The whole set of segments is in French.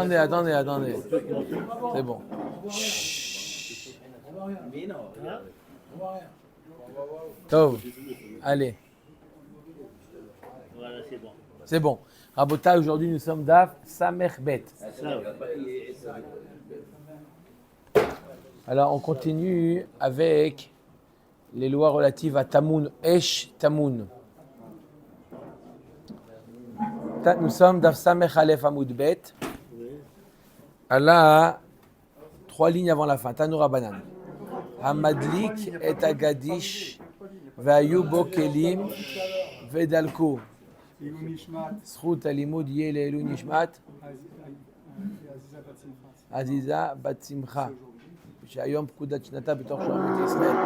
Attendez. C'est bon. Chut. Tov. Allez. Voilà, c'est bon. C'est bon. Rabota, aujourd'hui nous sommes Daf Samech Bet. Alors on continue avec les lois relatives à Tamoun, Esh Tamoun. Nous sommes Daf Samech Aleph Amud Bet. Allah, 3 lignes avant la fin. Tanoura Banan. Hamadlik et Agadish Vayu Bo Kelim Vedalko. זכות הלימוד יהיה לעילוי נשמת עזיזה בת שמחה שהיום פקודת שנתה בתוך שומרת ישראל.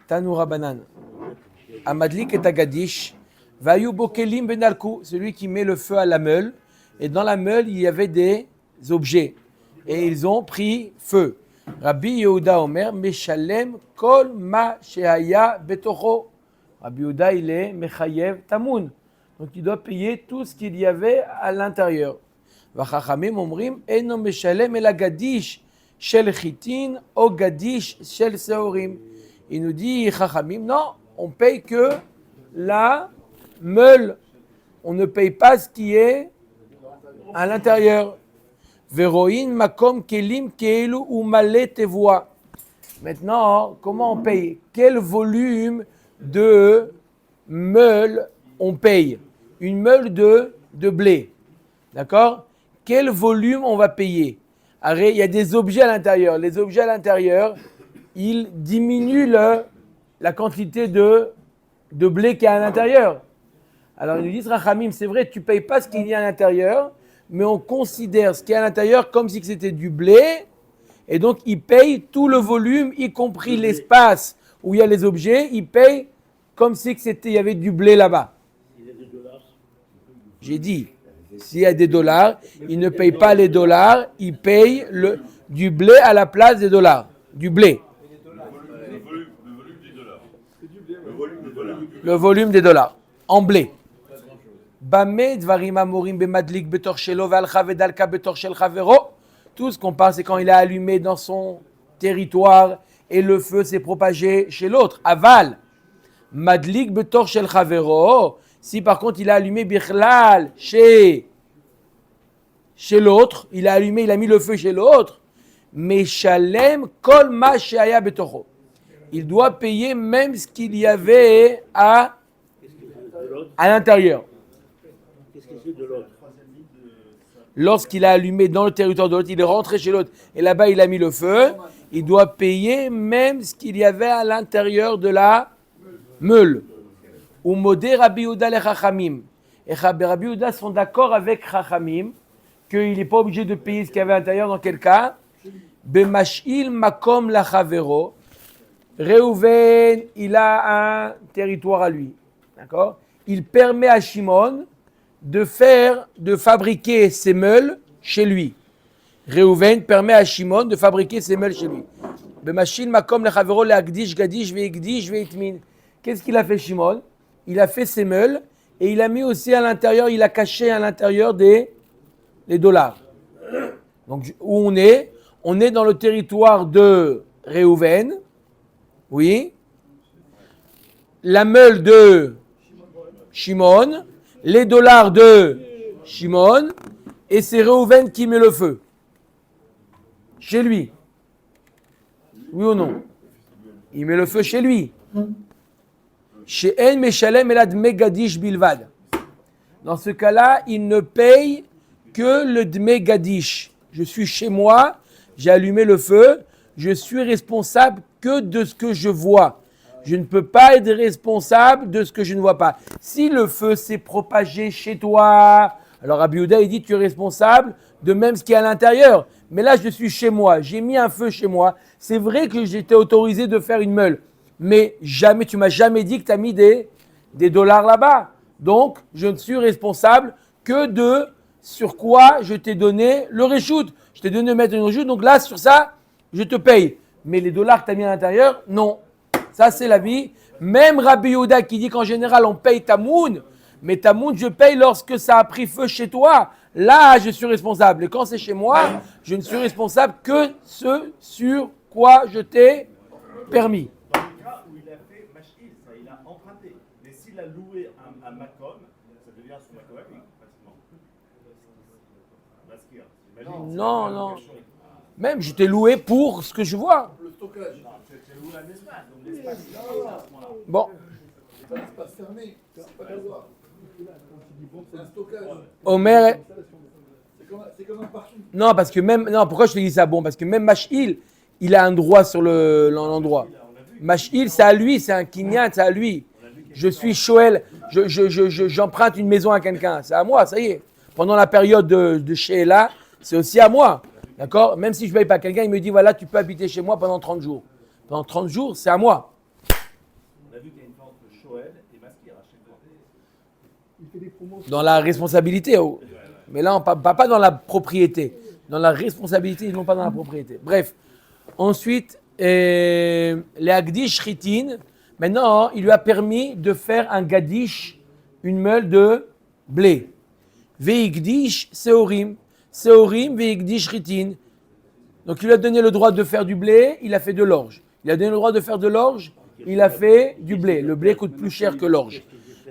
תנו רבנן המדליק את הגדיש והיו בו כלים ונלקו, celui qui met le feu à la meule, et dans la meule il y avait des objets et ils ont pris feu. Rabbi Yehuda Omer משלם כל מה שהיה בתוכו. Rabbi Yehuda, il est Mechayev Tamoun. Donc il doit payer tout ce qu'il y avait à l'intérieur. Vachachamim omrim, eno meshalem el agadish shel chitin ou gadish shel seorim. Il nous dit, Chachamim, non, on paye que la meule. On ne paye pas ce qui est à l'intérieur. Veroin makom kelim keelu ou malé tevoa. Maintenant, comment on paye? Quel volume de meule on paye? Une meule de blé. D'accord? Quel volume on va payer? Alors, il y a des objets à l'intérieur. Les objets à l'intérieur, ils diminuent la quantité de blé qui est à l'intérieur. Alors, ils nous disent, Rachamim, c'est vrai, tu ne payes pas ce qu'il y a à l'intérieur, mais on considère ce qui est à l'intérieur comme si c'était du blé, et donc ils payent tout le volume, y compris l'espace où il y a les objets, ils payent comme si il y avait du blé là-bas. J'ai dit, s'il y a des dollars, ils ne payent pas les dollars, ils payent du blé à la place des dollars. Du blé. Le volume des dollars. En blé. Tout ce qu'on parle, c'est quand il a allumé dans son territoire et le feu s'est propagé chez l'autre. Aval. Madlik betor shel chavero. Si par contre il a allumé bichlal chez l'autre, il a allumé, il a mis le feu chez l'autre, mais shalem kol ma sheaya betocho. Il doit payer même ce qu'il y avait à l'intérieur. Qu'est-ce que c'est de l'autre? Lorsqu'il a allumé dans le territoire de l'autre, il est rentré chez l'autre et là-bas il a mis le feu, il doit payer même ce qu'il y avait à l'intérieur de la meule. Ou modé Rabbi Yehuda les Chachamim. Et Rabbi Yehuda sont d'accord avec Chachamim qu'il n'est pas obligé de payer ce qu'il y avait à l'intérieur. Dans quel cas? Bemashil makom la chavero. Reuven, il a un territoire à lui. D'accord? Il permet à Shimon de fabriquer ses meules chez lui. Reuven permet à Shimon de fabriquer ses meules chez lui. Bemashil makom la chavero le agdish gadish ve'igdish ve'itmin. Qu'est-ce qu'il a fait Shimon? Il a fait ses meules et il a mis aussi à l'intérieur, il a caché à l'intérieur les dollars. Donc où on est? On est dans le territoire de Reuven. Oui. La meule de Shimon, les dollars de Shimon, et c'est Reuven qui met le feu. Chez lui. Oui ou non? Il met le feu chez lui. Dans ce cas-là, il ne paye que le dme gadish. Je suis chez moi, j'ai allumé le feu, je suis responsable que de ce que je vois. Je ne peux pas être responsable de ce que je ne vois pas. Si le feu s'est propagé chez toi, alors Rabbi Yehuda, il dit tu es responsable de même ce qui est à l'intérieur. Mais là, je suis chez moi, j'ai mis un feu chez moi. C'est vrai que j'étais autorisé de faire une meule. Mais jamais, tu m'as jamais dit que tu as mis des dollars là-bas. Donc, je ne suis responsable que de sur quoi je t'ai donné le reshoot. Je t'ai donné de mettre une reshoot, donc là, sur ça, je te paye. Mais les dollars que tu as mis à l'intérieur, non. Ça, c'est la vie. Même Rabbi Yehuda qui dit qu'en général, on paye Tamoun, mais Tamoun, je paye lorsque ça a pris feu chez toi. là, je suis responsable. Et quand c'est chez moi, je ne suis responsable que ce sur quoi je t'ai permis. Dans le cas où il a fait mach'il, ça, il a emprunté. Mais s'il a loué un Macom, ça devient son Macom à lui, pratiquement. Maskir. J'imagine. Non, non. Même, je t'ai loué pour ce que je vois. Le stockage. Non, c'est loué un espace. Donc l'espace, il a payé à ce moment-là. Bon. C'est un espace fermé. C'est pas l'avoir. C'est un stockage. Omer, C'est comme un parking. non, parce que même, non, pourquoi je te dis ça? Bon, parce que même Mash'il, il a un droit sur l'endroit. Mash'il, c'est à lui, c'est un kinyan, c'est à lui. Je suis Shoel, j'emprunte une maison à quelqu'un, c'est à moi, ça y est. Pendant la période de Sheela, c'est aussi à moi, d'accord? Même si je ne paye pas quelqu'un, il me dit, voilà, tu peux habiter chez moi pendant 30 jours. Pendant 30 jours, c'est à moi. On a vu qu'il y a une différence entre Shoel et Maskir à chaque fois. Dans la responsabilité, oh. Mais là, on ne parle pas dans la propriété. Dans la responsabilité, ils ne vont pas dans la propriété. Bref. Ensuite, les Agdish Ritin, maintenant, il lui a permis de faire un Gadish, une meule de blé. Veigdish Seorim. Seorim, Veigdish Ritin. Donc, il lui a donné le droit de faire du blé, il a fait de l'orge. Il a donné le droit de faire de l'orge, il a fait du blé. Le blé coûte plus cher que l'orge.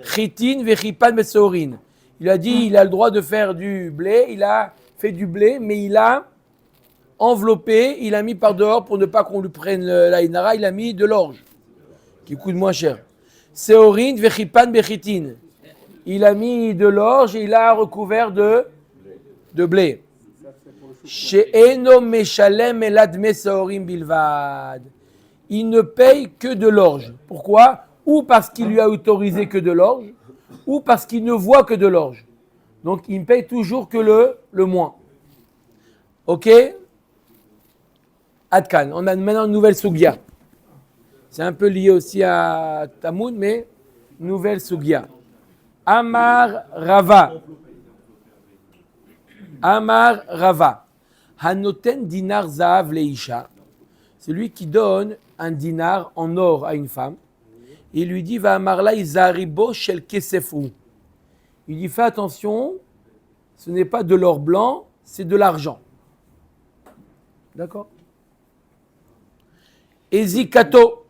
Chitin, Vechipan, Mesorin. Il a dit, il a le droit de faire du blé, il a fait du blé, mais il a enveloppé, il a mis par dehors pour ne pas qu'on lui prenne la inara, il a mis de l'orge, qui coûte moins cher. Seorin, Vechipan, Bechitin. Il a mis de l'orge et il a recouvert de blé. She'eno meshalem eladme seorim bilvad. Il ne paye que de l'orge. Pourquoi? Ou parce qu'il lui a autorisé que de l'orge, ou parce qu'il ne voit que de l'orge. Donc, il ne paye toujours que le moins. Ok? Adkan. On a maintenant une nouvelle Sugia. C'est un peu lié aussi à Tamoun, mais nouvelle Sugia. Amar Rava. Amar Rava. Hanoten dinar zahav leisha. C'est lui qui donne un dinar en or à une femme. Il lui dit, va amarla izaribo shel kesefu. Il dit, fais attention, ce n'est pas de l'or blanc, c'est de l'argent. D'accord? Ezikato.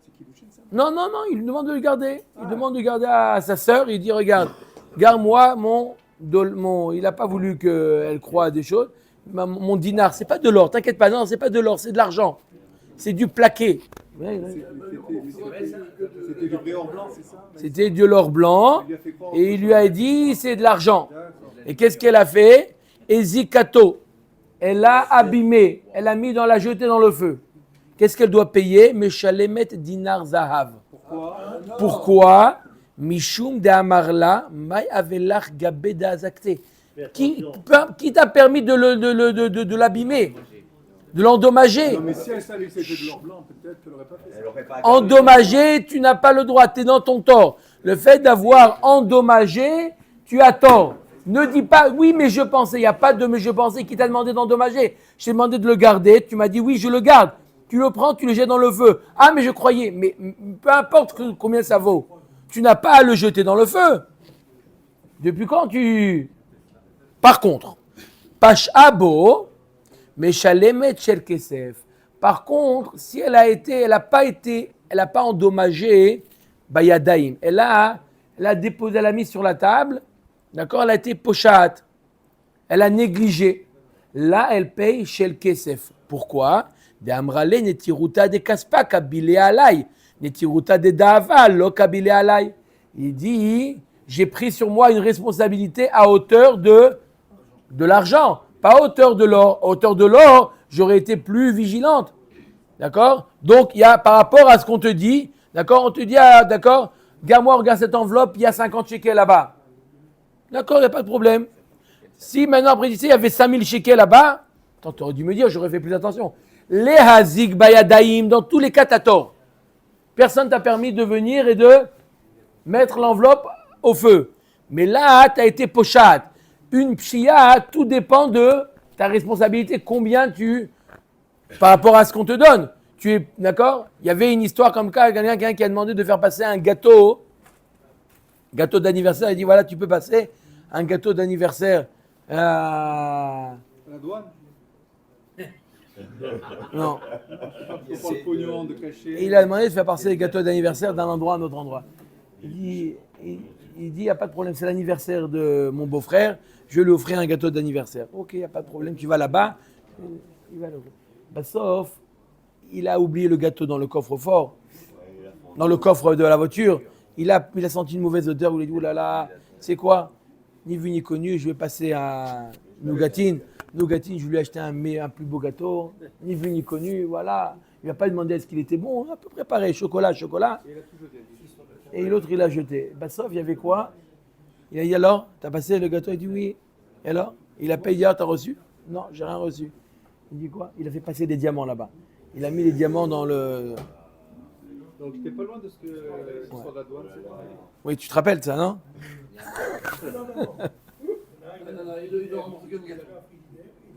Non, il lui demande de le garder. Il demande de garder à sa sœur. Il dit, regarde, garde-moi il n'a pas voulu qu'elle croie à des choses. Mon dinar, c'est pas de l'or, t'inquiète pas, non, c'est pas de l'or, c'est de l'argent. C'est du plaqué. C'était du blé en blanc, c'est ça? C'était de l'or blanc et il lui a dit c'est de l'argent. Et qu'est-ce qu'elle a fait? Ezikato. Elle a abîmé, elle a mis la jetée dans le feu. Qu'est-ce qu'elle doit payer? Meshalemet dinar zahav. Pourquoi? Mishum de amarla may avelach gabe de azakte. Qui t'a permis de l'abîmer? De l'endommager. Non, mais si elle savait que c'était de l'or blanc, peut-être qu'elle n'aurait pas fait ça. Endommager, tu n'as pas le droit, tu es dans ton tort. Le fait d'avoir endommagé, tu as tort. Ne dis pas, oui, mais je pensais, il n'y a pas de mais je pensais qui t'a demandé d'endommager. Je t'ai demandé de le garder, tu m'as dit oui, je le garde. Tu le prends, tu le jettes dans le feu. Ah, mais je croyais, mais peu importe combien ça vaut, tu n'as pas à le jeter dans le feu. Depuis quand Par contre, Pashabo, Meshalemet shel kesef. Par contre, si elle n'a pas endommagé Bayadaim, elle a déposé, elle a mis sur la table, d'accord, elle a été pochat, elle a négligé. Là, elle paye shel kesef. Pourquoi? De amrale netiruta de kaspa kabile alay, netiruta de dava lo kabile alay. Il dit, j'ai pris sur moi une responsabilité à hauteur de l'argent. Pas à hauteur de l'or. À hauteur de l'or, j'aurais été plus vigilante. D'accord? Donc, il y a par rapport à ce qu'on te dit, d'accord? On te dit, d'accord, regarde-moi, regarde cette enveloppe, il y a 50 shekels là-bas. D'accord, il n'y a pas de problème. Si maintenant, après, il y avait 5000 shekels là-bas, tu aurais dû me dire, j'aurais fait plus attention. Les hazik bayadaim, dans tous les cas, tu as tort. Personne t'a permis de venir et de mettre l'enveloppe au feu. Mais là, tu as été pochat. Une pshia, tout dépend de ta responsabilité, combien par rapport à ce qu'on te donne. Tu es d'accord? Il y avait une histoire comme ça, quelqu'un qui a demandé de faire passer un gâteau d'anniversaire. Il dit voilà, tu peux passer un gâteau d'anniversaire À la douane. Non. On prend le pognon de cacher. Et il a demandé de faire passer les gâteaux d'anniversaire d'un endroit à un autre endroit. Il dit, il n'y a pas de problème, c'est l'anniversaire de mon beau-frère, je vais lui offrir un gâteau d'anniversaire. Ok, il n'y a pas de problème, tu vas là-bas, il va l'ouvrir. Bah, sauf, il a oublié le gâteau dans le coffre-fort, dans le coffre de la voiture. Il a senti une mauvaise odeur, il a dit, oh là là, c'est quoi? Ni vu ni connu, je vais passer à Nougatine. Nougatine, je lui ai acheté un plus beau gâteau, ni vu ni connu, voilà. Il ne m'a pas demandé est-ce qu'il était bon, on a peu préparé, chocolat. Et l'autre, il a jeté. Bah, sauf, il y avait quoi? Il a dit alors, t'as passé le gâteau? Il dit oui. Et alors? Il a payé, t'as reçu? Non, j'ai rien reçu. Il dit quoi? Il a fait passer des diamants là-bas. Il a mis les diamants dans le. Donc t'es pas loin de ce que l'histoire de la douane, c'est pareil. Oui, tu te rappelles de ça, non? Non, il doit rembourser comme gâteau.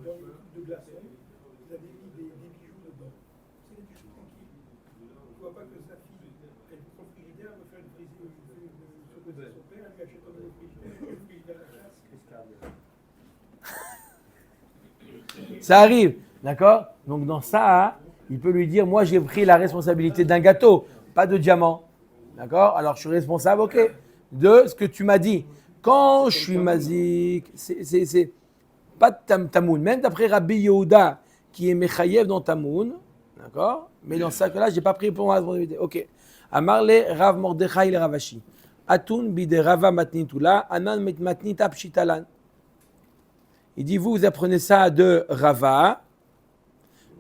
Dans le truc de glaçons, vous avez mis des bijoux dedans. C'est des bijoux tranquilles. Tu vois pas que sa fille, elle prend le frigidaire, elle veut faire une frisée sur le côté de son père, elle lui achète un nouveau frigidaire, le frigidaire à la chasse. Ça arrive, d'accord? Donc dans ça, il peut lui dire, moi j'ai pris la responsabilité d'un gâteau, pas de diamant. D'accord? Alors je suis responsable, ok, de ce que tu m'as dit. Quand je suis mazik, c'est pas de tamoun. Même d'après Rabbi Yehuda, qui est mechayev dans tamoun, d'accord? Mais dans ce cas-là, je n'ai pas pris pour ma responsabilité. Ok. Amarle Rav Mordechai le Ravashi. Atun bide Rava matnitula, anan matnita pshitalan. Il dit, vous apprenez ça de Rava.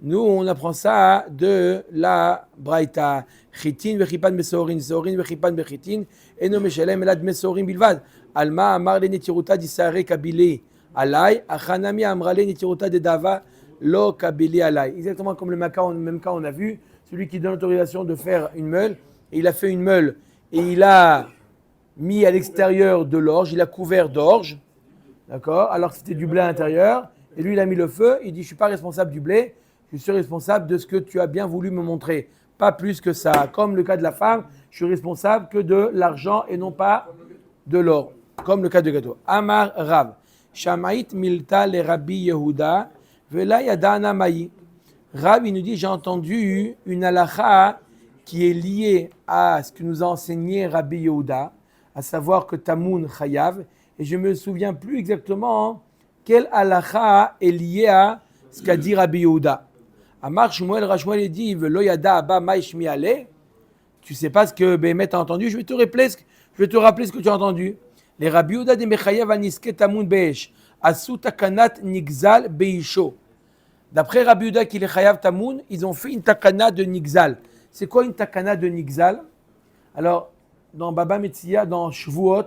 Nous, on apprend ça de la Braïta. Chitin vechipan besorin, sorin vechipan bechitin, eno meshalem elad mesorin bilvad. Alma amar le netiruta disare kabili alay, achanami amra le netiruta de dava lo kabili alay. Exactement comme le même cas on a vu, celui qui donne l'autorisation de faire une meule, et il a fait une meule, et il a mis à l'extérieur de l'orge, il a couvert d'orge, d'accord, alors que c'était du blé à l'intérieur, et lui il a mis le feu, il dit je ne suis pas responsable du blé, je suis responsable de ce que tu as bien voulu me montrer, pas plus que ça. Comme le cas de la femme, je suis responsable que de l'argent et non pas de l'or, comme le cas de gâteau. Amar Rav, Shamait milta le Rabbi Yehuda, vela yadana maï. Rav, il nous dit, j'ai entendu une halakha qui est liée à ce que nous a enseigné Rabbi Yehuda, à savoir que Tamoun chayav, et je ne me souviens plus exactement quelle halakha est liée à ce qu'a dit Rabbi Yehuda. Amar Shmuel, Rashmuel dit, velo yada abba maïshmi ale. Tu sais pas ce que Béhémet a entendu, je vais te rappeler ce que tu as entendu. Les Rabbi Yehuda de Mechayev aniske tamoun be'esh, asu takanat nigzal be'isho. D'après Rabbi Yehuda qui est chayav tamoun, ils ont fait une takana de nigzal. C'est quoi une takana de nigzal? Alors, dans Baba Metzia, dans Shvuot,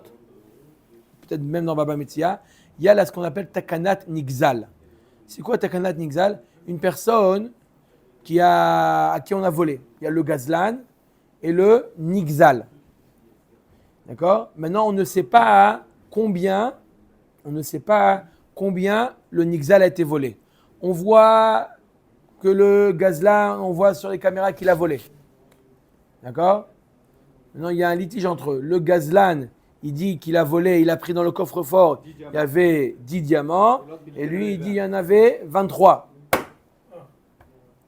peut-être même dans Baba Metzia, il y a là ce qu'on appelle takanat nigzal. C'est quoi takanat nigzal? Une personne à qui on a volé. Il y a le gazlan et le nigzal. D'accord? Maintenant, on ne sait pas combien le nigzal a été volé. On voit que le gazlan, on voit sur les caméras qu'il a volé. D'accord? Maintenant, il y a un litige entre eux. Le gazlan, il dit qu'il a volé, il a pris dans le coffre-fort, il y avait 10 diamants, et lui, il dit qu'il y en avait 23.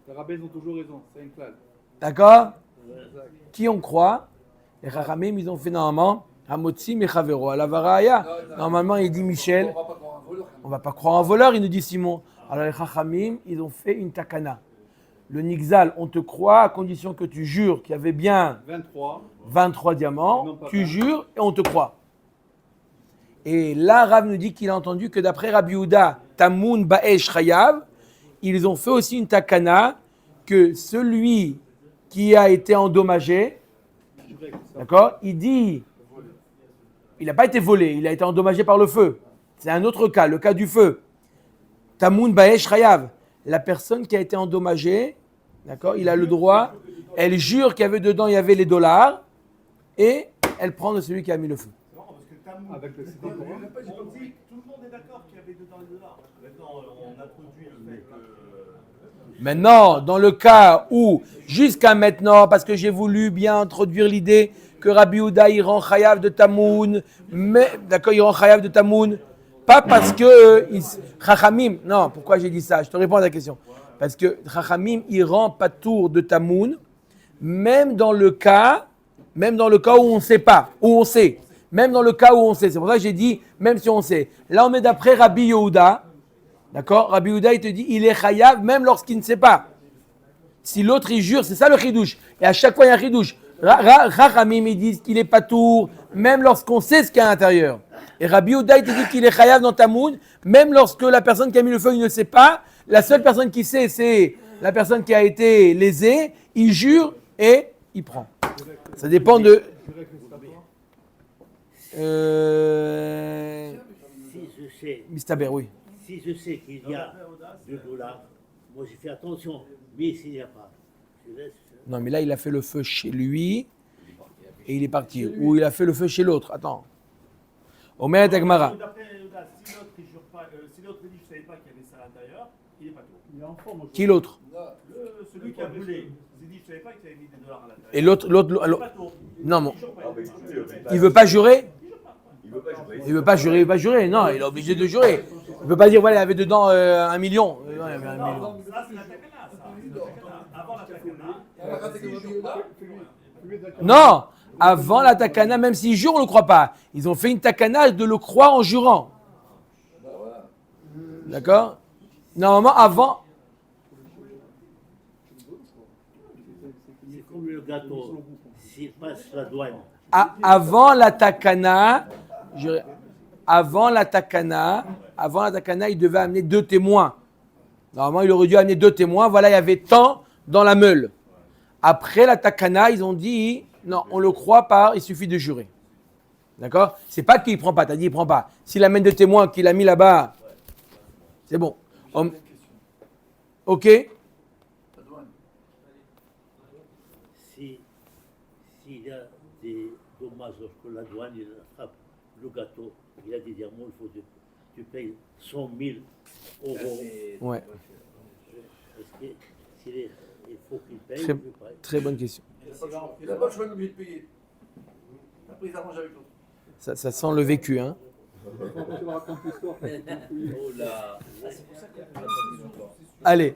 Les rabbins ont toujours raison, c'est une classe. D'accord? Qui on croit? Les Chachamim, ils ont fait normalement Hamotzi Mechavero Alavaraya. Normalement, il dit Michel. On ne va pas croire un voleur, il nous dit Simon. Alors les Chachamim, ils ont fait une takana. Le Nigzal, on te croit à condition que tu jures qu'il y avait bien 23 diamants. Tu jures et on te croit. Et là, Rav nous dit qu'il a entendu que d'après Rabbi Yehuda, Tamoun Ba'esh Chayav, ils ont fait aussi une takana que celui qui a été endommagé, d'accord, il dit, il n'a pas été volé, il a été endommagé par le feu. C'est un autre cas, le cas du feu. Tamoun Ba'esh Chayav, la personne qui a été endommagée, d'accord, il a le droit, elle jure qu'il y avait dedans, il y avait les dollars, et elle prend de celui qui a mis le feu. Non, parce que Tamoun, avec le CD, on dit, tout le monde est d'accord qu'il y avait dedans les dollars. Maintenant, on introduit le fait que... Maintenant, dans le cas où, jusqu'à maintenant, parce que j'ai voulu bien introduire l'idée que Rabbi Yehuda, il rend chayav de Tamoun, mais, d'accord, il rend chayav de Tamoun, Pas parce que Chachamim, non, pourquoi j'ai dit ça? Je te réponds à ta question. Parce que Chachamim, il rend patour de tamoun, même dans le cas où on ne sait pas, où on sait. Même dans le cas où on sait. C'est pour ça que j'ai dit, même si on sait. Là, on est d'après Rabbi Yehuda. D'accord? Rabbi Yehuda, il te dit, il est chayav même lorsqu'il ne sait pas. Si l'autre, il jure, c'est ça le chidouche. Et à chaque fois, il y a un chidouche. Chachamim, ils disent qu'il est patour, même lorsqu'on sait ce qu'il y a à l'intérieur. Et Rabbi Yehuda, il te dit qu'il est chayav dans Tamoun, même lorsque la personne qui a mis le feu, il ne sait pas. La seule personne qui sait, c'est la personne qui a été lésée. Il jure et il prend. Ça dépend de... Si je sais, Mistaber, oui. si je sais qu'il y a $2, moi je fais attention. Mais s'il n'y a pas, je laisse. Non, mais là, il a fait le feu chez lui et il est parti. Ou il a fait le feu chez l'autre. Attends. Omer Dagmara. D'après Yehuda, si l'autre ne jure pas, si l'autre dit je ne savais pas qu'il y avait ça à l'intérieur, il est pas tout. Il est enfant, moi. Qui l'autre? Celui qui a brûlé, il dit je ne savais pas qu'il y avait mis des dollars à l'intérieur. Et l'autre, Il est pas tout. non, bon. Il jure pas. Il veut pas jurer? Il veut pas jurer. Non, il est obligé de jurer. Il peut pas dire, voilà, il y avait dedans 1 million. Ouais, il y avait 1 million. Ça, c'est la takana, ça. C'est la takana. Avant la takana, Non, avant la takana, même s'ils jurent, on ne le croit pas. Ils ont fait une takana de le croire en jurant. D'accord? Normalement, avant... C'est comme le gâteau. S'il passe la douane, Avant la takana, il devait amener 2 témoins. Normalement, il aurait dû amener 2 témoins. Voilà, il y avait tant dans la meule. Après la takana, ils ont dit, non, on le croit pas, il suffit de jurer. D'accord? C'est pas qu'il prend pas, t'as dit il prend pas. S'il amène 2 témoins qu'il a mis là-bas, c'est bon. Ok? s'il y a des dommages lorsque la douane il attrape le gâteau, il a des diamants, il faut que tu payes 100 000 euros. Ouais. Est-ce que il faut qu'il paye Très, ou qu'il paye? très bonne question. Il n'a pas le choix d'oublier de payer. Après, il s'arrange avec l'autre. Ça sent le vécu, hein? Tu me racontes l'histoire. Oh là. Allez.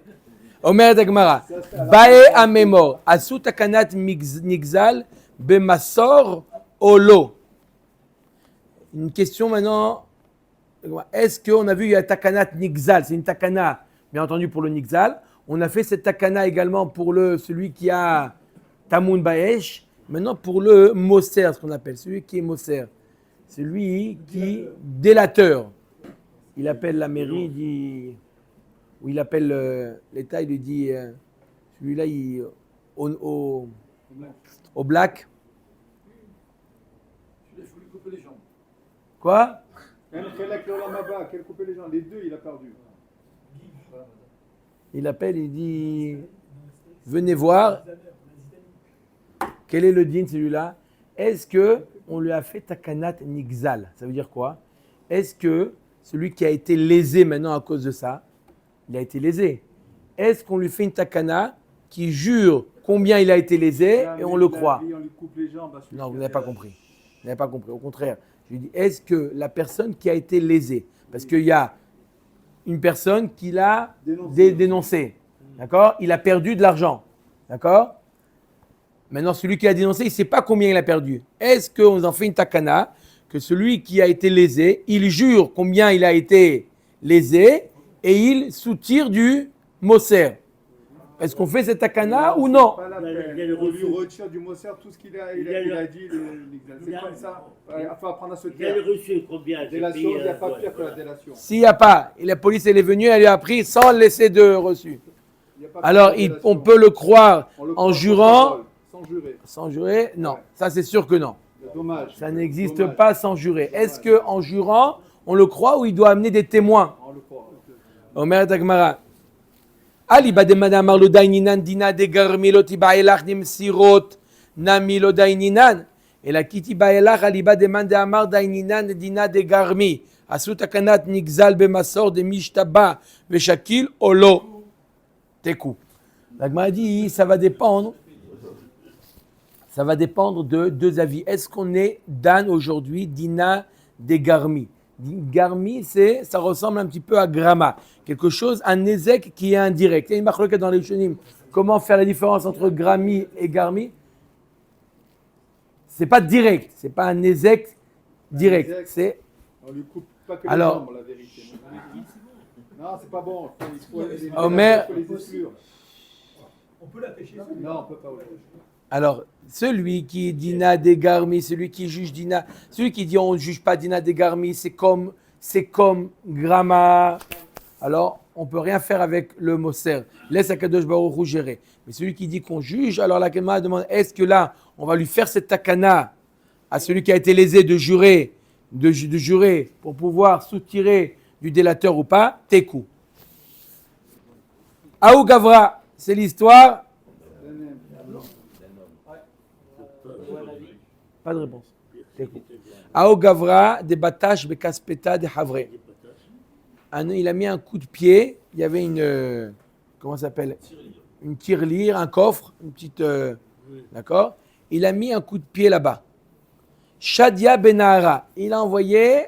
Omer Dagmara. Bae amemor. Asu takanat nigzal bemasor olo. Une question maintenant. Est-ce qu'on a vu il y a takanat nigzal? C'est une takana, bien entendu, pour le nigzal. On a fait cette takana également pour celui qui a tamoun baesh. Maintenant, pour le moser, ce qu'on appelle, celui qui est moser. Celui qui délateur. Il appelle la mairie, il dit, ou il appelle l'État, il lui dit, celui-là, au black. Il faut lui couper les jambes. Quoi? Quel couper les gens? Les deux, il a perdu. Il appelle, il dit, venez voir. Quel est le din celui-là? Est-ce que on lui a fait takanat nigzal? Ça veut dire quoi? Est-ce que celui qui a été lésé maintenant à cause de ça, il a été lésé? Est-ce qu'on lui fait une takana qui jure combien il a été lésé et on le croit? On lui coupe les jambes. Non, vous n'avez pas compris. Vous n'avez pas compris. Au contraire, je lui dis, est-ce que la personne qui a été lésée, parce qu'il y a une personne qui l'a dénoncé, d'accord? Il a perdu de l'argent, d'accord? Maintenant, celui qui a dénoncé, il ne sait pas combien il a perdu. Est-ce qu'on en fait une takana que celui qui a été lésé, il jure combien il a été lésé et il soutire du moser? Est-ce qu'on fait cette takana ou non? On lui retire du Moser tout ce qu'il a dit. C'est comme ça. Il faut apprendre à se Il a taire. reçu combien? Délation, il n'y a pas pire que la délation. S'il n'y a pas, et la police elle est venue, elle lui a pris sans laisser de reçu. Il y a pas pire Alors, que la délation. on peut le croire On le en croit jurant, parole, sans jurer. sans jurer? Non, ça c'est sûr que non. Dommage. Ça n'existe Dommage. pas sans jurer. Est-ce qu'en jurant, on le croit ou il doit amener des témoins? On le croit. Omer Dagmara. Ali bademada amar lo daininan dina de garmilot ibaelach nimsirot namilo daininan. Et la kiti baelach ali bademande amar daininan dina de garmi. Asu takanat nigzal bemasor de mishtaba veshakil olo. Tekou. L'Agmara dit, ça va dépendre de 2 avis. Est-ce qu'on est Dan aujourd'hui, Dina des Garmi? Garmi, ça ressemble un petit peu à Grama. Quelque chose, un Nézek qui est indirect. Il y a une marque dans les Shunim. Comment faire la différence entre Grami et Garmi? C'est pas direct, c'est pas un Nézek direct. C'est On lui coupe pas que Alors- les jambes, la vérité. Non, c'est pas bon. Omer- il faut les exclure. On peut la pêcher. Non, on peut pas. Alors, celui qui dit Dina des Garmi, celui qui juge Dina, celui qui dit on ne juge pas Dina des Garmi, c'est comme Grama. Alors, on ne peut rien faire avec le Moser. Laisse Akadosh Baruch Hu gérer. Mais celui qui dit qu'on juge, alors la Gemara demande est-ce que là, on va lui faire cette takana à celui qui a été lésé de jurer, de jurer pour pouvoir soutirer du délateur ou pas? Tekou. Aou Gavra, c'est l'histoire. Pas de réponse. Ao Gavra, des bataches, bekaspeta, des havre. Il a mis un coup de pied. Il y avait une. Comment ça s'appelle? Une tirelire, un coffre, une petite. D'accord? Il a mis un coup de pied là-bas. Shadia Benahara. Il a envoyé.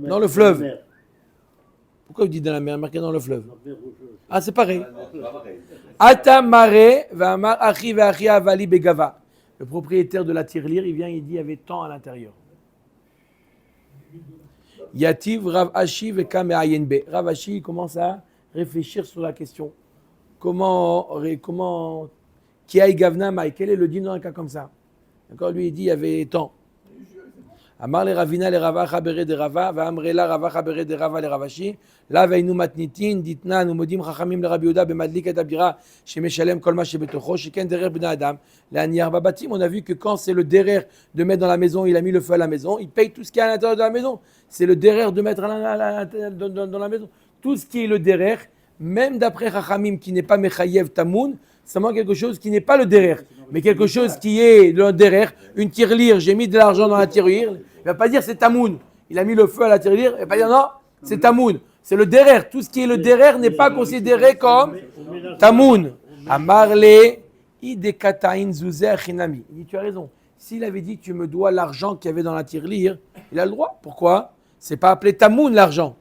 Dans le fleuve. Pourquoi vous dites dans la mer? Marqué dans le fleuve. Ah, c'est pareil. Atamare, Vamar, Achi, Vachi, Avali, Begava. Le propriétaire de la tirelire, il vient, il dit il y avait tant à l'intérieur. Yativ, Rav Ashi, Vekam et Ayenbe. Rav Ashi, il commence à réfléchir sur la question. Comment, qui aille Gavna Maï? Quel est le din dans un cas comme ça? D'accord, lui, il dit il y avait tant. Amar le Ravina le Rava Chabere de Rava, Vamrela Rava Chabere de Rava le Ravashi, La veinu matnitin, ditna, nous modim Chachamim le Rabbi Yehuda, bemadlik et abira, chez Meshalem Kolma chez Betocho, chez Ken Derer Ben Adam, la Niar Babatim. On a vu que quand c'est le derer de mettre dans la maison, il a mis le feu à la maison, il paye tout ce qui est à l'intérieur de la maison. C'est le derer de mettre dans la maison. Tout ce qui est le derer, même d'après Chachamim qui n'est pas Mechayev Tamoun, ça manque quelque chose qui n'est pas le derer, mais quelque chose qui est le derer, une tirelire, j'ai mis de l'argent dans la tirelire. Il ne va pas dire c'est tamoun. Il a mis le feu à la tirelire. Il ne va pas dire non, c'est tamoun. C'est le derer. Tout ce qui est le derer n'est pas considéré comme tamoun. Amarle, idekataïn zouzer chinami. Il dit tu as raison. S'il avait dit tu me dois l'argent qu'il y avait dans la tirelire, il a le droit. Pourquoi? C'est pas appelé tamoun l'argent.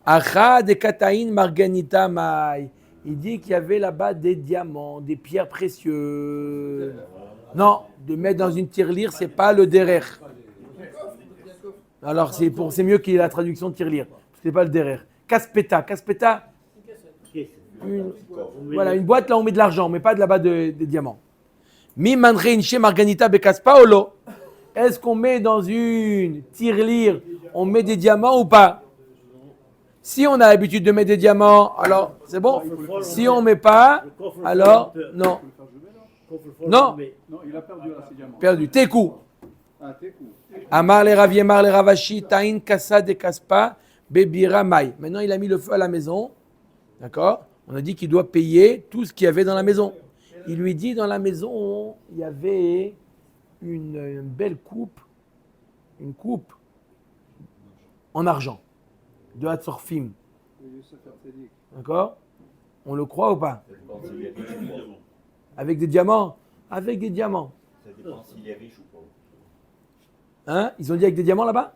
Acha dekataïn marganita mai. Il dit qu'il y avait là-bas des diamants, des pierres précieuses. Non, de mettre dans une tirelire, c'est pas le derer. Alors c'est mieux qu'il y ait la traduction de tirelire. C'est pas le derer. Caspeta, voilà, une boîte là on met de l'argent, mais pas de là-bas des diamants. Mi manrein chez marganita bekaspa olo. Est-ce qu'on met dans une tirelire, on met des diamants ou pas? Si on a l'habitude de mettre des diamants, alors c'est bon. Si on met pas, alors non. Non. Non, il a perdu là, ces diamants. Perdu. Tekou. Ah, t'es cool. Amar le Rav Yemar le Ravashi, Taïn Kassa de Kaspa, Bebira Mai. Maintenant, il a mis le feu à la maison. D'accord? On a dit qu'il doit payer tout ce qu'il y avait dans la maison. Il lui dit dans la maison, il y avait une belle coupe, une coupe en argent, de Hatzorfim. D'accord? On le croit ou pas? Avec des diamants? Avec des diamants. Ça dépend s'il est riche ou pas. Hein? Ils ont dit avec des diamants là-bas?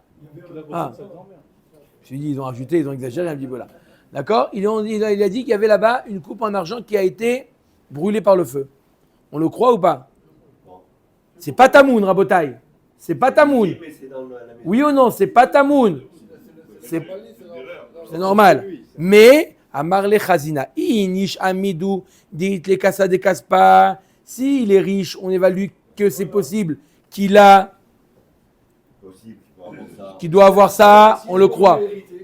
Ah. Je me suis dit, ils ont ajouté, ils ont exagéré un petit peu là. D'accord? Il a dit qu'il y avait là-bas une coupe en argent qui a été brûlée par le feu. On le croit ou pas? C'est pas tamoun, Rabotai. C'est pas tamoun. Oui ou non? C'est pas tamoun. C'est normal. Mais, Amarle Chazina, Inish Amidou, dit les Kassa de Kaspa. S'il est riche, on évalue que c'est possible qu'il doit avoir ça, on le croit.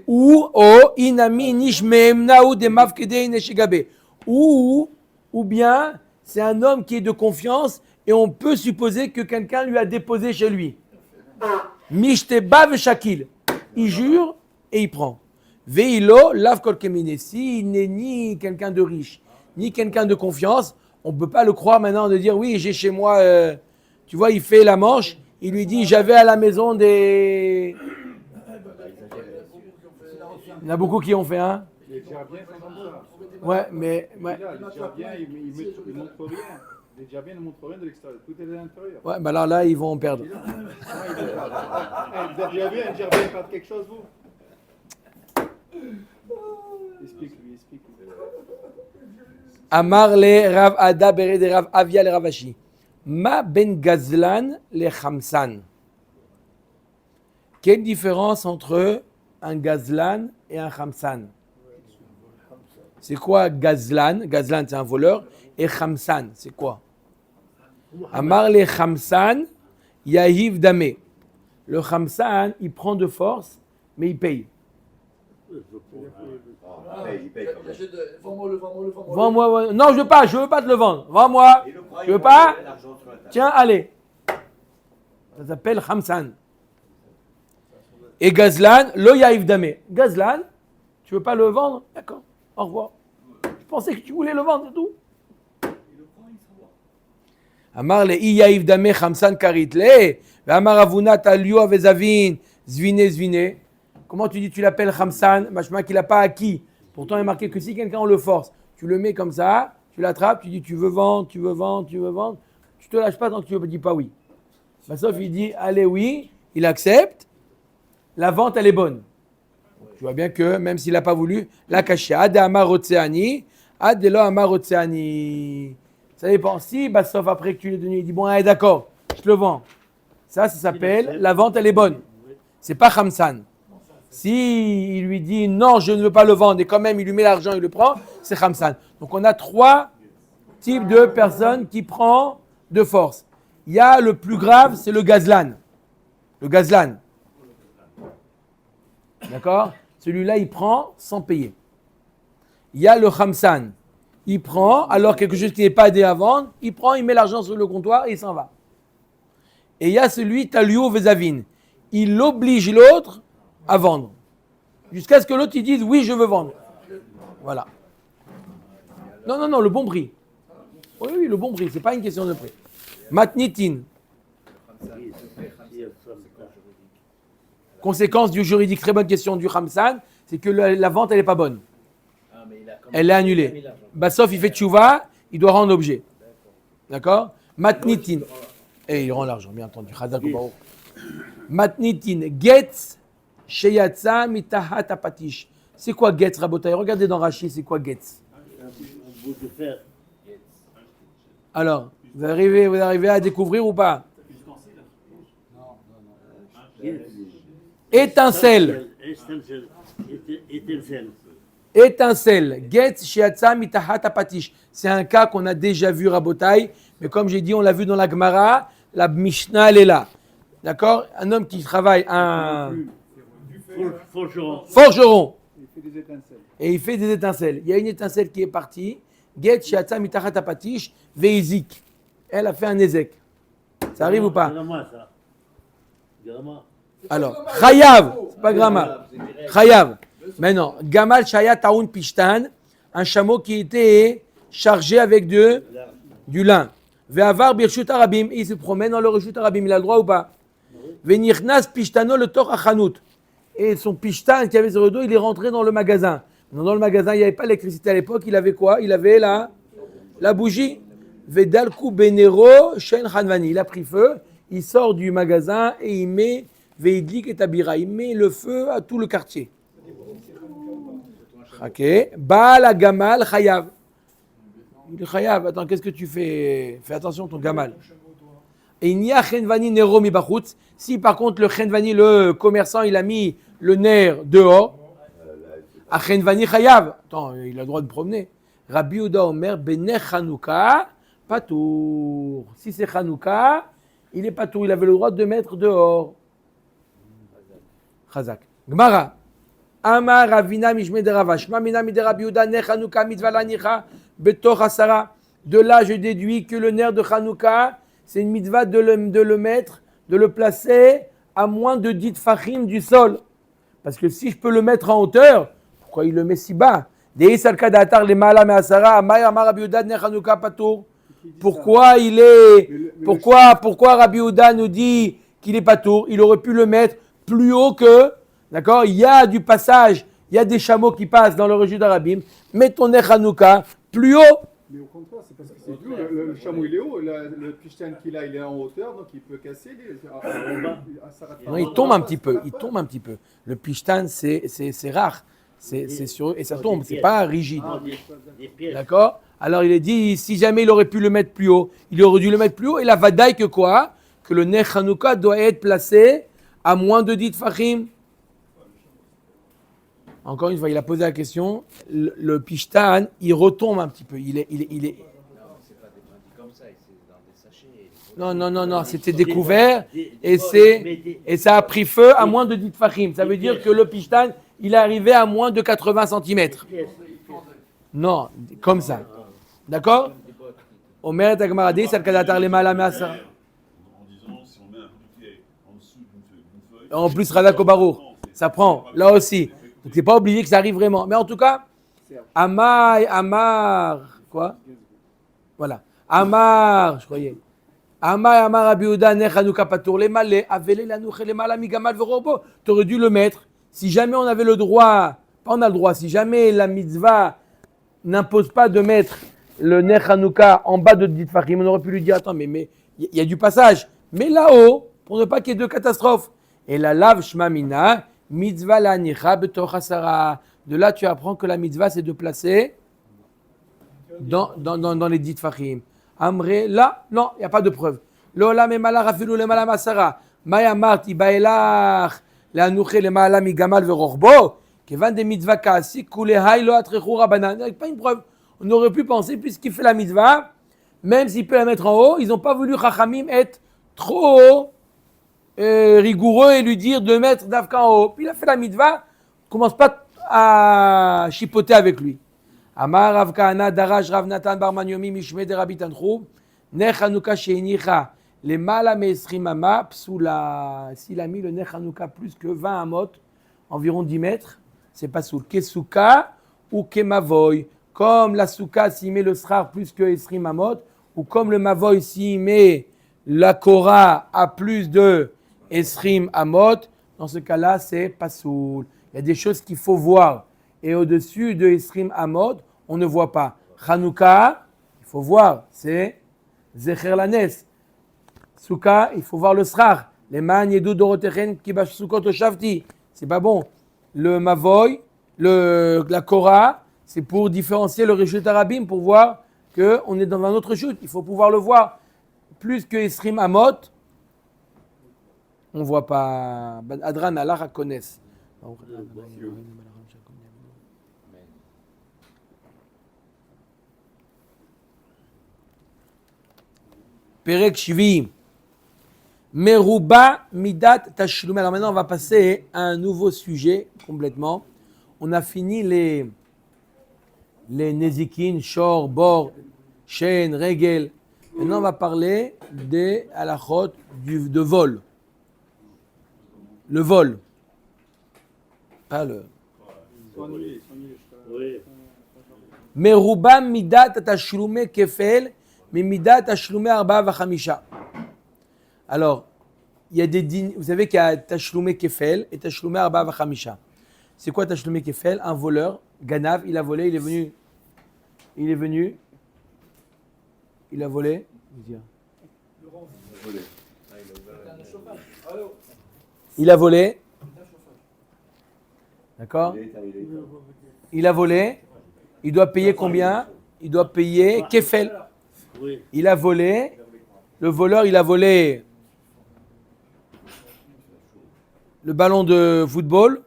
Ou inami nishmeem naou de mafkede neshigabe. Ou bien c'est un homme qui est de confiance et on peut supposer que quelqu'un lui a déposé chez lui. Mishteba shakil. Il jure et il prend. Veilo lav kol kemine. S'il n'est ni quelqu'un de riche ni quelqu'un de confiance, on ne peut pas le croire maintenant de dire oui, j'ai chez moi, tu vois, il fait la manche, il lui dit j'avais à la maison des... Il y en a beaucoup qui ont fait un. Les Tcherbiens sont comme ça. Ouais, mais... Ouais. Les Tcherbiens, ils ne montrent rien. Vous déjà bien ne montre rien de l'extérieur, tout est de l'intérieur. Ouais, bah alors là, ils vont perdre. Vous êtes déjà bien perdre quelque chose, vous? Explique-lui, explique-lui. Amar le Rav Ada Bered Rav Avia le Ravashi. Ma ben Gazlan le Khamsan. Quelle différence entre un Gazlan et un Khamsan? C'est quoi Gazlan? Gazlan, c'est un voleur. Et Khamsan, c'est quoi? Amar le Khamsan, Yahiv Dame. Le Khamsan, il prend de force, mais il paye. Il paye quand même. Vends-moi-le. Vends-moi. Non, je veux pas te le vendre. Vends-moi. Il le prend, Tu veux il pas? prend l'argent sur la table. Tiens, allez. Ça s'appelle Khamsan. Et Gazlan, lo Yahiv Dame. Gazlan, tu veux pas le vendre? D'accord. Au revoir. Je pensais que tu voulais le vendre, c'est tout. Amar le Yahiv Dame Khamsan Karitle. Amar Avunat Alio Avezavin. Zvine. Comment tu dis tu l'appelles Khamsan? Machma qu'il n'a pas acquis. Pourtant, il est marqué que si quelqu'un on le force, tu le mets comme ça, tu l'attrapes, tu dis tu veux vendre. Tu te lâches pas tant que tu ne dis pas oui. Sauf il dit allez oui, il accepte. La vente elle est bonne. Tu vois bien que même s'il n'a pas voulu, la caché. Ad Amar Otseani, Ad Lo Amar Otseani. Ça dépend. Si sauf après que tu l'aies donné, il dit bon allez d'accord, je te le vends. Ça s'appelle la vente elle est bonne. C'est pas Khamsan. Si il lui dit non, je ne veux pas le vendre et quand même il lui met l'argent, il le prend, c'est Khamsan. Donc on a 3 types de personnes qui prennent de force. Il y a le plus grave, c'est le Gazlan. Le Gazlan. D'accord? Celui-là, il prend sans payer. Il y a le Khamsan. Il prend, alors quelque chose qui n'est pas aidé à vendre, il prend, il met l'argent sur le comptoir et il s'en va. Et il y a celui, Talio Vezavin. Il oblige l'autre à vendre. Jusqu'à ce que l'autre il dise oui, je veux vendre. Voilà. Non, le bon prix. Oui, le bon prix, c'est pas une question de prix. Matnitin. Conséquence du juridique, très bonne question du Khamsan, c'est que la vente elle n'est pas bonne. Elle est annulée. Sauf il fait tchouva, il doit rendre l'objet. D'accord? Matnitin. Et il rend l'argent, bien entendu. Matnitin. Getz. Sheyatsa mitahat apatish. C'est quoi Getz, Rabotai? Regardez dans Rashi, c'est quoi Getz? Un bout de fer. Alors, vous arrivez à découvrir ou pas? Étincelle. Étincelle. Getz Sheyatsa mitahat apatish. C'est un cas qu'on a déjà vu, Rabotai, mais comme j'ai dit, on l'a vu dans la Gemara, la Mishnah elle est là. D'accord? Un homme qui travaille, un forgeron. Il fait des étincelles. Et il fait des étincelles. Il y a une étincelle qui est partie. Get Shiatsa Mitachat Apatish Veizik. Elle a fait un ézek. Ça arrive ou pas? Alors, Chayav. C'est pas Grama. Chayav. Maintenant, Gamal Shaya Taoun Pishtan. Un chameau qui était chargé avec du lin. Ve'avar Birshut Arabim. Il se promène dans le Reshut Arabim. Il a le droit ou pas? Ve'nichnas Pishtano le Tor Achanut. Et son pishtan qui avait sur le dos, il est rentré dans le magasin. Dans le magasin, il n'y avait pas l'électricité à l'époque. Il avait quoi? Il avait la bougie. Vedalku benero shen hanvani. Il a pris feu. Il sort du magasin et il met veidlik et tabira. Il met le feu à tout le quartier. Ok. Baal gamal chayav. Il est chayav. Attends, qu'est-ce que tu fais? Fais attention ton gamal. Et il n'y a chenvani nero mi bachutz. Si par contre le chenvani, le commerçant, il a mis le nerf dehors, à chenvani chayav. Attends, il a le droit de promener. Rabbi Yehuda Omer benech Chanouka patour. Si c'est Chanouka, il est patour. Il avait le droit de mettre dehors. Chazak. Gemara. Amar Ravina mishme de Ravash. Mamina mi de Rabbi Yehuda nech Chanouka mitzvah lanicha betoch asara. De là, je déduis que le nerf de Chanouka, c'est une mitzvah de le mettre, de le placer à moins de 10 tfachim du sol. Parce que si je peux le mettre en hauteur, pourquoi il le met si bas? Pourquoi Rabbi Yehuda nous dit qu'il est patour? Il aurait pu le mettre plus haut que, d'accord? Il y a du passage, il y a des chameaux qui passent dans le Reshut Arabim. Mets ton Ner Hanouka plus haut Mais au contraire, c'est parce que c'est plus haut. Le chameau, il est haut. Le pishtan qu'il a, il est en hauteur, donc il peut casser. Non, il tombe un petit peu. Il tombe un petit peu. Le pishtan, c'est rare. C'est sur et ça tombe. C'est pas rigide. Des pièges. D'accord? Alors il est dit, si jamais il aurait pu le mettre plus haut, il aurait dû le mettre plus haut. Et la vadaï que quoi? Que le Ner Hanouka doit être placé à moins de 10 tfachim. Encore une fois, il a posé la question. Le pishtan, il retombe un petit peu. Il est. Non, c'est pas des bandits comme ça, c'est dans des sachets. Non, c'était découvert et ça a pris feu à moins de 10 tfachim. Ça veut dire que le pishtan, il est arrivé à moins de 80 cm. Non, comme ça. D'accord? Omer et Agmaradi, c'est le kadatar les malamasa. En disant, si on met un bouquet en dessous d'une feuille. En plus, Radak Obarou, ça prend, là aussi. Donc, c'est pas obligé que ça arrive vraiment. Mais en tout cas, Amar, quoi? Voilà. Amar, je croyais. Amar Rabbi Yehuda, Ner Hanouka Patour, les malais, Avele Lanouche, les malami gamal verobo. Tu aurais dû le mettre. Si jamais on avait le droit, pas on a le droit, si jamais la mitzvah n'impose pas de mettre le Ner Hanouka en bas de 10 tfachim, on aurait pu lui dire, attends, mais il y a du passage. Mais là-haut, pour ne pas qu'il y ait de catastrophe. Et la lave shmamina, mitzvah la nicha betoch hasara. De là, tu apprends que la mitzvah, c'est de placer dans les 10 tfachim. Amré, là, non, il n'y a pas de preuve. L'olam et malach afilu le malam asara. Maya marti baelach la nouché le malam igamal verorbo. Kevan de mitzvah kaasik kule haylo atrechu rabanan. Il n'y a pas une preuve. On aurait pu penser, puisqu'il fait la mitzvah, même s'il peut la mettre en haut, ils n'ont pas voulu Chachamim être trop rigoureux et lui dire de mettre d'Afka en haut. Puis il a fait la mitzvah, commence pas à chipoter avec lui. Amar Rav Kahana Darash Rav Natan Bar Manyomi Mishme de Rabbi Tanchou Ner Hanouka Sheinicha les Mala Meesrimama Psula. S'il a mis le Ner Hanouka plus que 20 amot, environ 10 mètres, c'est pas soul. Kesuka ou Kemavoy. Comme la souka s'il met le srar plus que Esrim amot, ou comme le mavoy s'il met la Korah à plus de Esrim amot, dans ce cas-là, c'est pas soul. Il y a des choses qu'il faut voir. Et au-dessus de Esrim amot, on ne voit pas. Hanouka, il faut voir, c'est Zecher Lanes. Souka, il faut voir le srar. Les man yedou dorotechen kibash soukot o shavti. C'est pas bon. Le mavoy, la Korah, c'est pour différencier le Reshut Arabim, pour voir qu'on est dans un autre chute. Il faut pouvoir le voir. Plus que Esrim Amot, on ne voit pas. Adran Allah connaissent. Perek Shvi. Meruba Midat Tashlum. Alors maintenant, on va passer à un nouveau sujet complètement. On a fini les Nezikin, Shor, Bor, Shen, Regel. Maintenant, on va parler des halachot de vol. Le vol. Pas le. Meruba midat tashlume kefel, mais midat tashlume arba vachamisha. Alors, il y a vous savez qu'il y a tashlume kefel et tashlume arba vachamisha. C'est quoi tashlume kefel? Un voleur, Ganav, il a volé, il a volé. Il a volé. D'accord? Il a volé. Il doit payer combien? Il doit payer kefel. Il a volé. Le voleur, il a volé le ballon de football.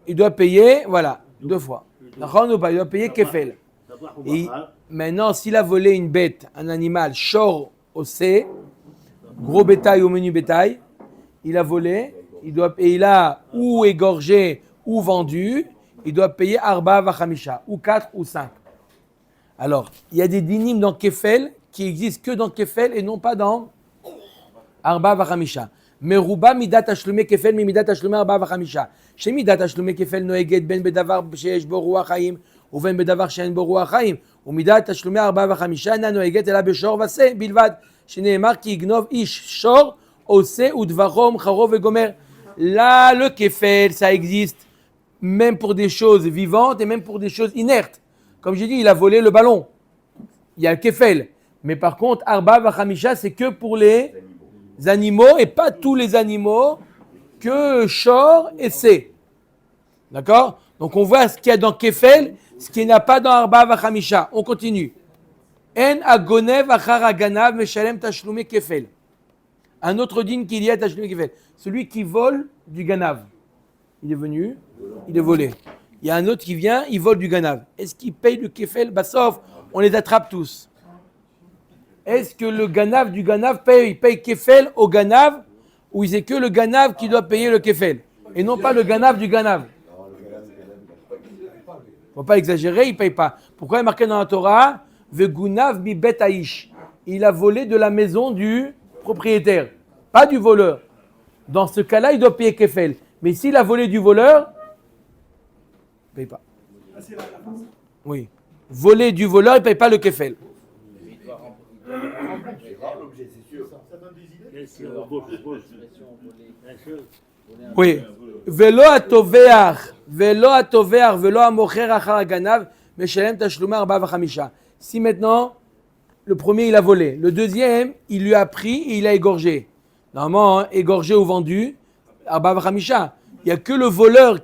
Il doit payer, voilà, 2 fois. Il doit payer kefel. Et maintenant, s'il a volé une bête, un animal, shor ossé, gros bétail ou menu bétail, il a volé, il a ou égorgé ou vendu, il doit payer arba vachamisha, ou 4 ou 5. Alors, il y a des dinim dans kefel qui existent que dans kefel et non pas dans arba vachamisha. Meruba midat tashlume kefel mi midat tashlume arba vachamisha. Chez midat tashlume kefel noeget ben bedavar sheyesh bo ruach chaim ובין בדבר שאין בו רוח חיים, ומידת תשלומי 4 ו5 אינה נוהגת אלא בשור ושה בלבד, שנאמר כי יגנוב איש שור, עושה ודברו מחרו וגומר. Là, le kefel, ça existe même pour des choses vivantes et même pour des choses inertes. Comme j'ai dit, il a volé le ballon. Il y a le kefel. Mais par contre, arba vachamisha, c'est que pour les animaux et pas tous les animaux que shor et c'est. D'accord? Donc on voit ce qu'il y a dans kefel, ce qu'il n'y a pas dans arba vachamisha. On continue. En agonev achar aganav meshalem tashlume kefel. Un autre digne qu'il y a tashlume kefel. Celui qui vole du ganav. Il est venu, il est volé. Il y a un autre qui vient, il vole du ganav. Est-ce qu'il paye le kefel? Bah sauf, on les attrape tous. Est-ce que le ganav du ganav paye kefel au ganav ou c'est que le ganav qui doit payer le kefel et non pas le ganav du ganav? Il ne faut pas exagérer, il ne paye pas. Pourquoi il est marqué dans la Torah Vegunav mi bet aish? Il a volé de la maison du propriétaire, pas du voleur. Dans ce cas-là, il doit payer kefel. Mais s'il a volé du voleur, il ne paye pas. Oui. Voler du voleur, il ne paye pas le kefel. L'objet, c'est sûr. Oui. Velo atoveach, velo amocher achar aganav, meshalem tashlumah arba vachamisha. Si maintenant, le premier il a volé, le deuxième il lui a pris et il a égorgé. Normalement, hein, égorgé ou vendu, arba vachamisha. Il n'y a que le voleur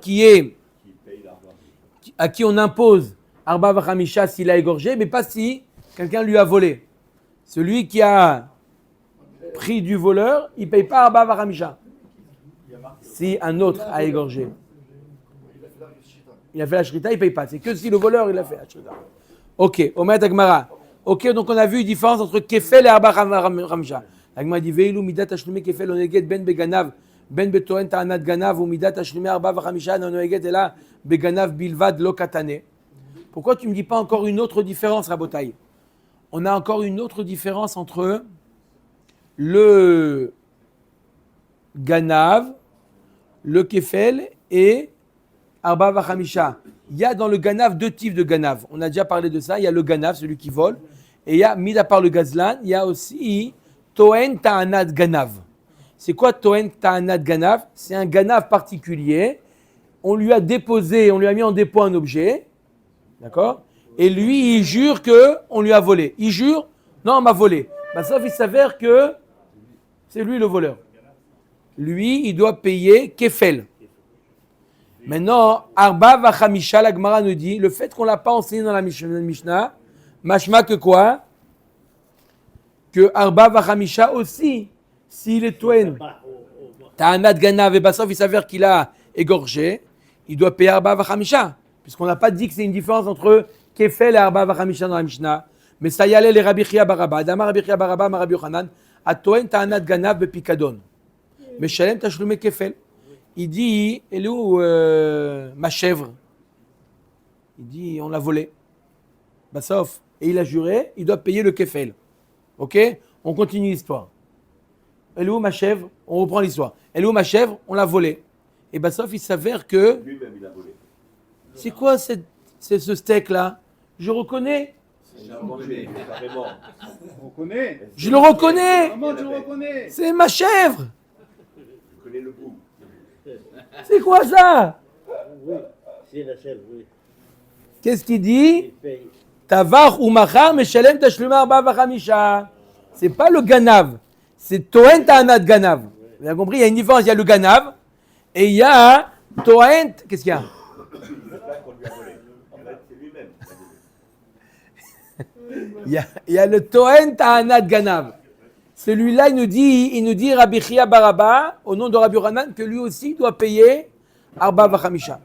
à qui on impose arba vachamisha s'il a égorgé, mais pas si quelqu'un lui a volé. Celui qui a pris du voleur, il ne paye pas arba vachamisha. Si un autre a égorgé, il a fait la shrita, il ne paye pas. C'est que si le voleur il a fait la shrita. Ok, Omer Agmara. Ok, donc on a vu une différence entre kefel et arba vachamisha. Agmara dit veilu midat tashlume kefel oneget ben beganav ben betoen ta'anat ganav ou midat tashlume arba vachamisha oneget ela beganav bilvad lo katane. Pourquoi tu ne me dis pas encore une autre différence, Rabotai? On a encore une autre différence entre le ganav, le kefel et arba vachamisha. Il y a dans le ganav deux types de ganav. On a déjà parlé de ça. Il y a le ganav, celui qui vole. Et il y a, mis à part le gazlan, il y a aussi toen ta'anat ganav. C'est quoi toen ta'anat ganav? C'est un ganav particulier. On lui a déposé, on lui a mis en dépôt un objet. D'accord? Et lui, il jure qu'on lui a volé. Il jure, non, on m'a volé. Bah, sauf il s'avère que c'est lui le voleur. Lui, il doit payer kefel. Maintenant, arba vachamisha, la Gemara nous dit, le fait qu'on ne l'a pas enseigné dans la Mishnah, mashma que quoi? Que arba vachamisha aussi, s'il est toen, ta'anat ganav, et basof, il s'avère qu'il a égorgé, il doit payer arba vachamisha. Puisqu'on n'a pas dit que c'est une différence entre kefel et arba vachamisha dans la Mishnah. Mais ça y allait les Rabbi Chia Baraba. Dama Rabbi Chia Baraba, ma Rabbi Yochanan, atoen ta'anat ganav bepikadon. Meshalem tashlume kefel. Il dit, elle est où ma chèvre? Il dit, on l'a volé. Bah sauf. Et il a juré, il doit payer le kefel. Ok? On continue l'histoire. Elle est où ma chèvre? On reprend l'histoire. Elle est où ma chèvre? On l'a volé. Et bah sauf, il s'avère que... Lui-même, il a volé. C'est quoi ce steak-là? Je reconnais. Il a mangé, carrément. On connaît. Je le reconnais. Comment tu le reconnais? C'est ma chèvre. Je connais le goût. C'est quoi ça? Oui, c'est la chèvre, oui. Qu'est-ce qu'il dit? Il paye. Tavar ou machar meshalem tashluma arba vachamisha. C'est pas le ganav, c'est toen ta'anat ganav. Vous avez compris? Il y a une différence. Il y a le ganav et il y a toen. Qu'est-ce qu'il y a? C'est pas qu'on lui a volé. En fait, c'est lui-même qui a volé. Il y a le toen ta'anat ganav. Celui-là, il nous dit Rabbi Chia Baraba, au nom de Rabbi Yochanan, que lui aussi doit payer arba vachamisha.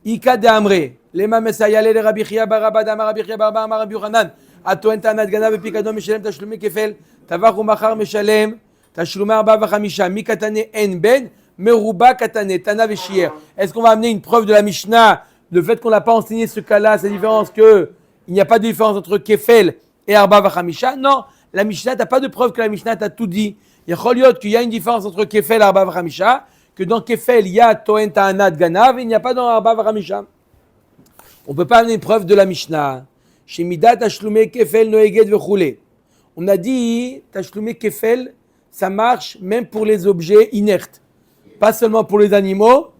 Ika de Amre, lema mesayale le Rabbi Chia Baraba, dama Rabbi Chia Baraba, ama Rabbi Yochanan, atoen ta'anat ganav epikadon meshalem tashlume kefel, tavach umachar meshalem tashlume arba vachamisha, mi katane en ben, meruba katane, tana veshier. Est-ce qu'on va amener une preuve de la Mishnah, le fait qu'on n'a pas enseigné ce cas-là, c'est la différence que il n'y a pas de différence entre kefel et arba vachamisha? Non. La Mishnah, tu n'as pas de preuve que la Mishnah t'a tout dit. Il y a une différence entre Kefel et Arba Vachamisha, que dans Kefel, il y a Toen Ta'anat Ganav, et il n'y a pas dans Arba Vachamisha. On ne peut pas amener une preuve de la Mishnah. Chez Midat Tashlume Kefel Noeged Vechule. On a dit, Tashlume Kefel, ça marche même pour les objets inertes. Pas seulement pour les animaux,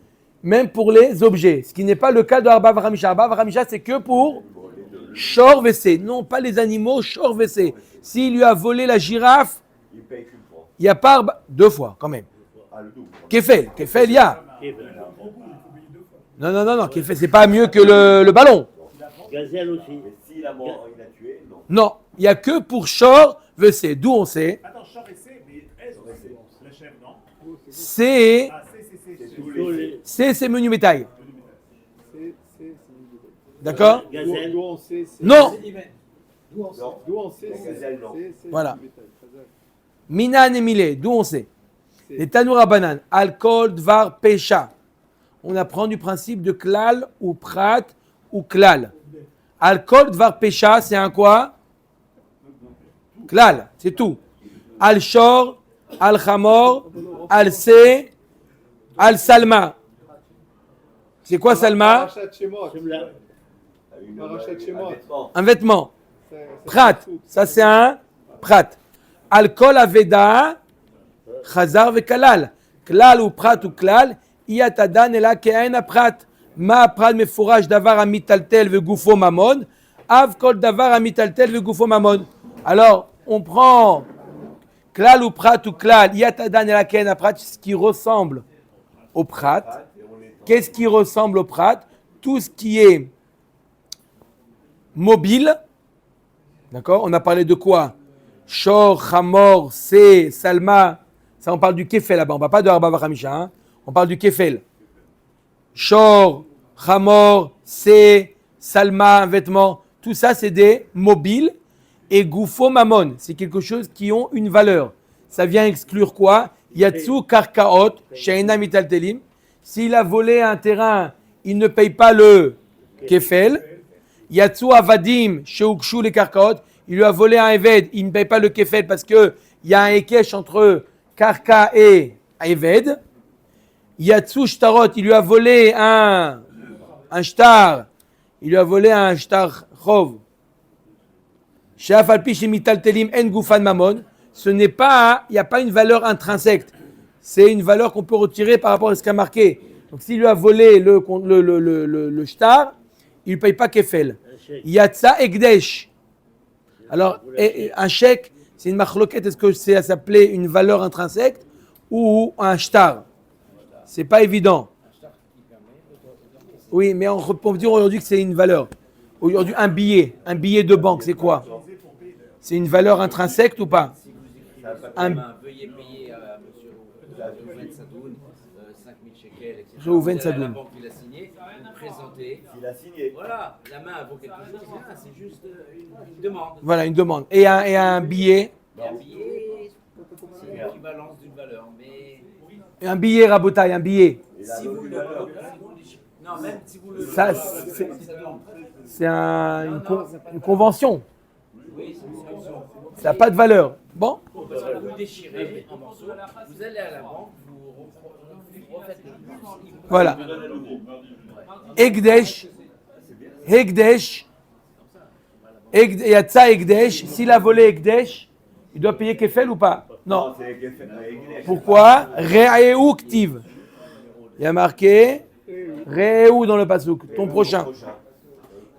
même pour les objets. Ce qui n'est pas le cas de Arba Vachamisha. Arba Vachamisha, c'est que pour Shor vessé. Non, pas les animaux, shor vessé. S'il lui a volé la girafe, Il paye qu'une fois. il y a pas 2 fois quand même. Ah, le double. Kefel, il y a. Et ben, Non, Kefel, c'est pas mieux que le ballon. Gazelle aussi. Mais s'il a mort, il a tué, non. Non, il y a que pour shor vessé. D'où on sait. Attends, char et C, mais S, la chèvre, non? C'est Ah, C. Tous les c'est menu bétail. C'est D'accord? gazelles. D'où on sait. Non. D'où on sait. Gazelle, non. Voilà. Minan et Milé, d'où on sait. Les Tanoura Banan, alcool, dvar, pécha. On apprend du principe de klal ou prat ou klal. Alcool, dvar, pécha, c'est un quoi? Klal, c'est tout. Al-shor, al-chamor, al-se, al-salma. C'est quoi salma? Parachat Shemot. Parachat Shemot. Un vêtement. C'est Prat, ça c'est un prat. Alcool aveda, chazar ve kalal. Klal ou prat ou klal, iyatadan ela ke'en prat. Ma prat mefouraj davar amitaltel ve gufo mamon. Av kol davar amitaltel ve gufo mamon. Alors, on prend klal ou prat ou klal, iyatadan ela ke'en prat, ce qui ressemble au prat. Qu'est-ce qui ressemble au prat? Tout ce qui est mobile. D'accord? On a parlé de quoi? Shor, Hamor, Se, Salma. Ça, on parle du Kefel là-bas. On ne parle pas de Arba Vachamisha. Hein? On parle du Kefel. Shor, Hamor, Se, Salma, un vêtement. Tout ça, c'est des mobiles. Et Gufo Mamon, c'est quelque chose qui ont une valeur. Ça vient exclure quoi? Yatsu Karkaot, Sheina Mitaltelim. S'il a volé un terrain, il ne paye pas le Kefel. Yatsu Avadim, Sheukshu les Karkaot. Il lui a volé un Eved, il ne paye pas le Kefel parce qu'il y a un Ekesh entre Karka et Eved. Yatsu Shtarot, il lui a volé un Shtar. Il lui a volé un Shtar Chov. Sheaf Alpi Shemital Telim En Gufan Mamon. Ce n'est pas, il n'y a pas une valeur intrinsèque. C'est une valeur qu'on peut retirer par rapport à ce qu'a marqué. Donc s'il lui a volé le Shtar, il ne paye pas Kefel. Yatsa Egdesh. Alors, un chèque, c'est une marloquette. Est-ce que ça s'appelait une valeur intrinsèque ou un shtar? C'est pas évident. Oui, mais on peut dire aujourd'hui que c'est une valeur. Aujourd'hui, un billet de banque, c'est quoi? C'est une valeur intrinsèque ou pas? Veuillez payer à monsieur Reuven Sadoun 5 000 shekels, etc. Reuven Vous allez à Sadoun. la banque, il a signé, vous présentez. Il a signé. Voilà, la main vaut quelque chose, c'est juste une demande. Voilà, une demande. Et un billet? Et un billet, c'est l'équivalence d'une valeur. Mais Un billet, Rabotaille, un billet. si vous le. Non, même si vous le. Ça, c'est une convention. Oui, c'est une solution. Ça n'a pas de valeur. Bon? Parce que vous le déchirez en morceaux, vous allez à la banque, vous refaites le plus. Voilà. Egdesh. Yatsa Egdesh. S'il a volé Egdesh, il doit payer Kefel ou pas? Non. Pourquoi? Re'eu Ktiv. Il y a marqué Re'eu dans le pasuk, ton prochain.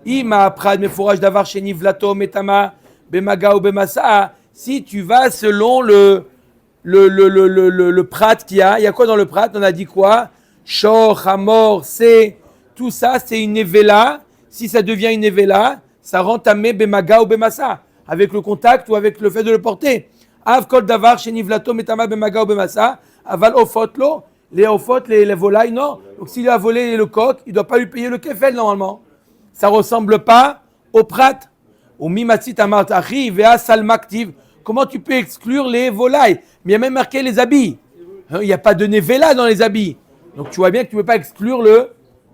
Ima prad mefouraj davar sheni vlato metama bemaga ou bemasa. Si tu vas selon le prat qu'il y a quoi dans le prat? On a dit quoi? Shor, Hamor, c'est tout ça, c'est une nevela. Si ça devient une nevela, ça rend tamé bemaga ou bemasa, avec le contact ou avec le fait de le porter. Av kol davar sheni vlato metama bemaga ou bemasa. Aval ofot lo, les ofot, les volailles, non. Donc s'il a volé le coq, il ne doit pas lui payer le kefel normalement. Ça ne ressemble pas au prat. Au mimatsit amartachi vea salmaktiv. Comment tu peux exclure les volailles? Mais il y a même marqué les habits. Il n'y a pas de nevela dans les habits. Donc tu vois bien que tu ne peux pas exclure le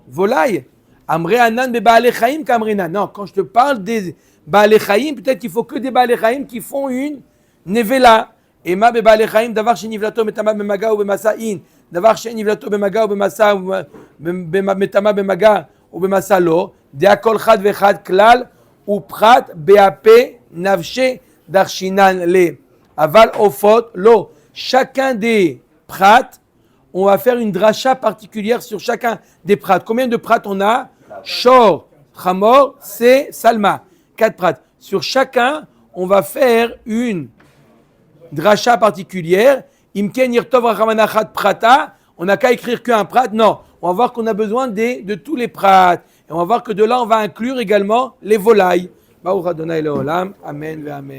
volaille. Amre anan be ba'ale chaim kamrina. Non, quand je te parle des ba'ale chaim, peut-être qu'il faut que des ba'ale chaim qui font une nevela. Ema be ba'ale chaim davar shenivlato metama bemaga ou bemasa in. Davar shenivlato bemaga ou bemasa ou metama bemaga ou bemasa lo. De akol chad vechad klal ou prat beap navche darshinan le. Aval ofot lo. Chacun des prats, on va faire une dracha particulière sur chacun des prats. Combien de prats on a? Shor, Hamor, Se, Salma. 4 prat. Sur chacun, on va faire une dracha particulière. Imken yirtov rachamana achat prata. On n'a qu'à écrire qu'un prat. Non, on va voir qu'on a besoin de tous les prats. Et on va voir que de là, on va inclure également les volailles. Baruch Adonai Leolam. Amen ve amen.